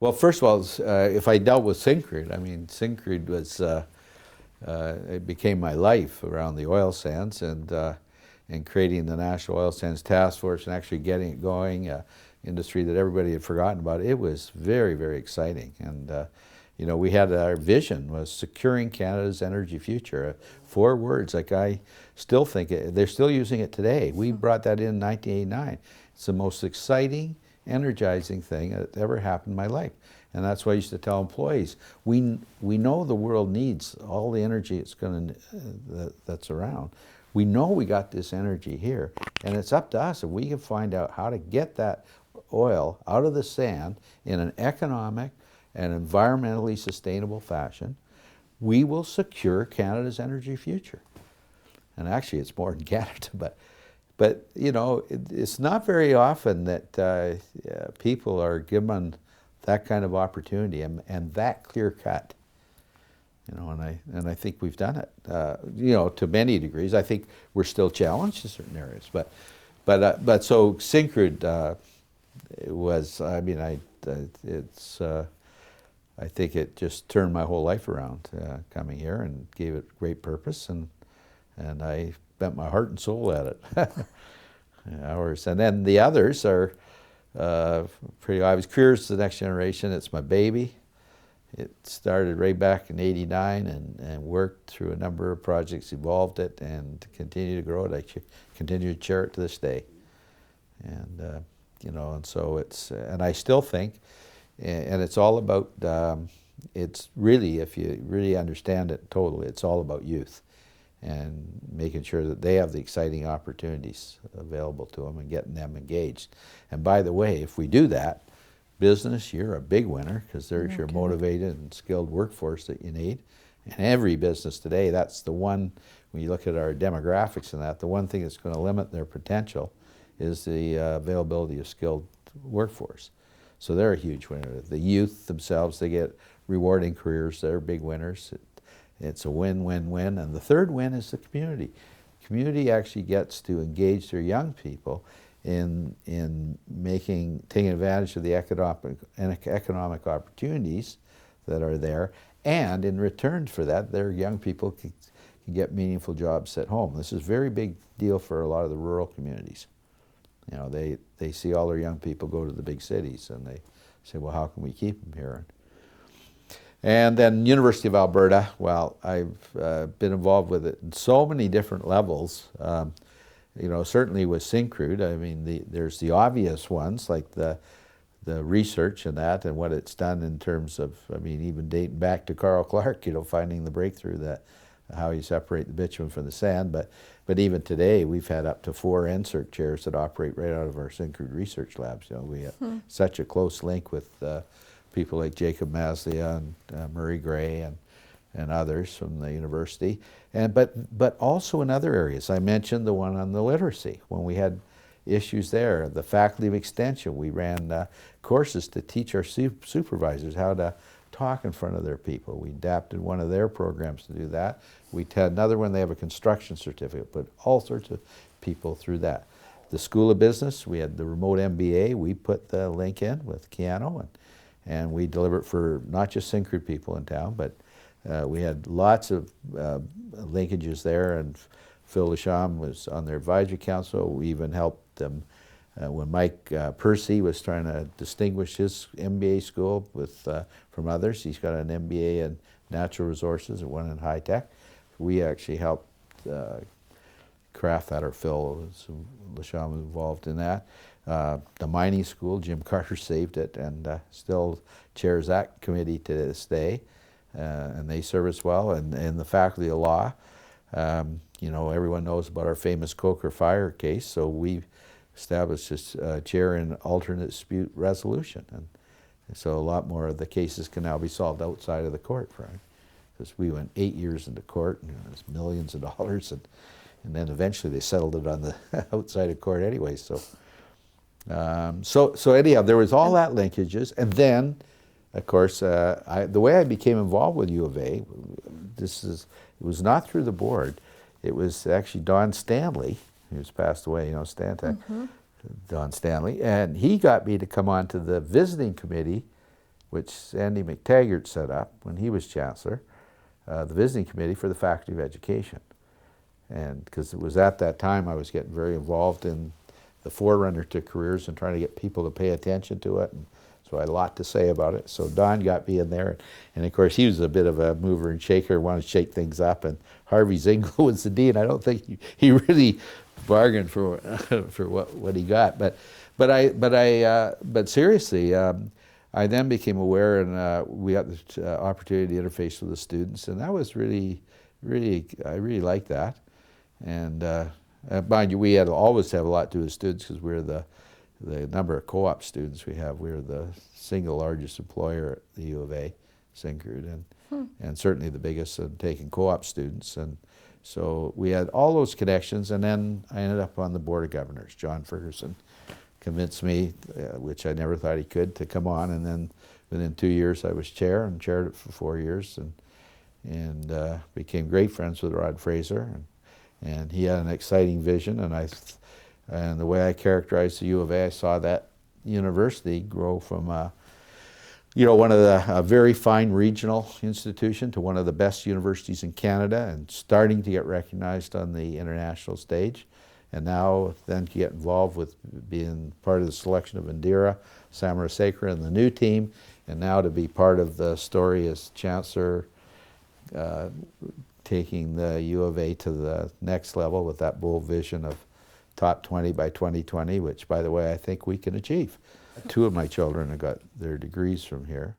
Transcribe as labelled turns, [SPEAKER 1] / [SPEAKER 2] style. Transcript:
[SPEAKER 1] Well, first of all, if I dealt with Syncrude, I mean, Syncrude was, it became my life around the oil sands and creating the National Oil Sands Task Force and actually getting it going, industry that everybody had forgotten about. It was very, very exciting. And, you know, we had our vision was securing Canada's energy future. 4 words, like I still think they're still using it today. We brought that in 1989. It's the most exciting, energizing thing that ever happened in my life. And that's why I used to tell employees, we know the world needs all the energy it's going to, that's around. We know we got this energy here, and it's up to us if we can find out how to get that oil out of the sand in an economic and environmentally sustainable fashion. We will secure Canada's energy future. And actually, it's more than Canada, but you know, it's not very often that people are given that kind of opportunity and that clear cut. You know, and I think we've done it. You know, to many degrees. I think we're still challenged in certain areas, but so Syncrude was. I mean, it's. I think it just turned my whole life around coming here and gave it great purpose, and I spent my heart and soul at it. Hours, and then the others are pretty obvious. Careers to the Next Generation. It's my baby. It started right back in '89 and worked through a number of projects, evolved it, and continue to grow it. I continue to chair it to this day. And you know, and so it's, and I still think, and it's all about, it's really, if you really understand it totally, it's all about youth and making sure that they have the exciting opportunities available to them and getting them engaged. And by the way, if we do that, business, you're a big winner, because there's your motivated and skilled workforce that you need. And every business today, that's the one, when you look at our demographics and that, the one thing that's going to limit their potential is the availability of skilled workforce. So they're a huge winner. The youth themselves, they get rewarding careers, they're big winners. It's a win-win-win. And the third win is the community. Community actually gets to engage their young people in taking advantage of the economic opportunities that are there, and in return for that, their young people can get meaningful jobs at home. This is a very big deal for a lot of the rural communities. You know, they see all their young people go to the big cities, and they say, well, how can we keep them here? And then University of Alberta, well, I've been involved with it in so many different levels. You know, certainly with Syncrude, I mean, there's the obvious ones, like the research and that, and what it's done in terms of, I mean, even dating back to Carl Clark, you know, finding the breakthrough that how you separate the bitumen from the sand. But even today, we've had up to 4 NSERC chairs that operate right out of our Syncrude research labs. You know, we have such a close link with people like Jacob Maslia and Murray Gray and others from the university, but also in other areas. I mentioned the one on the literacy. When we had issues there, the Faculty of Extension, we ran courses to teach our supervisors how to talk in front of their people. We adapted one of their programs to do that. We had another one, they have a construction certificate, put all sorts of people through that. The School of Business, we had the remote MBA, we put the link in with Keanu, and we deliver it for not just Syncrude people in town, but we had lots of linkages there, and Phil Lasham was on their advisory council. We even helped them when Mike Percy was trying to distinguish his MBA school from others. He's got an MBA in natural resources and one in high tech. We actually helped craft that, or Phil Lasham was involved in that. The mining school, Jim Carter saved it and still chairs that committee to this day. And they serve us well, and the Faculty of Law. You know, everyone knows about our famous Coker fire case, so we established this chair in alternate dispute resolution, and so a lot more of the cases can now be solved outside of the court, right? Because we went 8 years into court, and it was millions of dollars, and then eventually they settled it on the outside of court anyway. So, so anyhow, there was all that linkages, and then, of course, the way I became involved with U of A, it was not through the board. It was actually Don Stanley, who's passed away, you know, Stantec, Don Stanley, and he got me to come on to the visiting committee which Sandy McTaggart set up when he was chancellor, the visiting committee for the Faculty of Education. And because it was at that time I was getting very involved in the forerunner to careers and trying to get people to pay attention to it. And so I had a lot to say about it. So Don got me in there. And of course, he was a bit of a mover and shaker, wanted to shake things up. And Harvey Zingel was the dean. I don't think he really bargained for what he got. But seriously, I then became aware, and we got the opportunity to interface with the students, and that was really, I really liked that. And mind you, we had always have a lot to do with students because we're the number of co-op students we have. We're the single largest employer at the U of A, Syncrude, and certainly the biggest in taking co-op students. And so we had all those connections, and then I ended up on the Board of Governors. John Ferguson convinced me, which I never thought he could, to come on, and then within 2 years I was chair and chaired it for 4 years, and became great friends with Rod Fraser, and he had an exciting vision, and the way I characterized the U of A, I saw that university grow from one of a very fine regional institution to one of the best universities in Canada, and starting to get recognized on the international stage. And now then to get involved with being part of the selection of Indira Samarasekera and the new team, and now to be part of the story as chancellor, taking the U of A to the next level with that bold vision of top 20 by 2020, which, by the way, I think we can achieve. 2 of my children have got their degrees from here.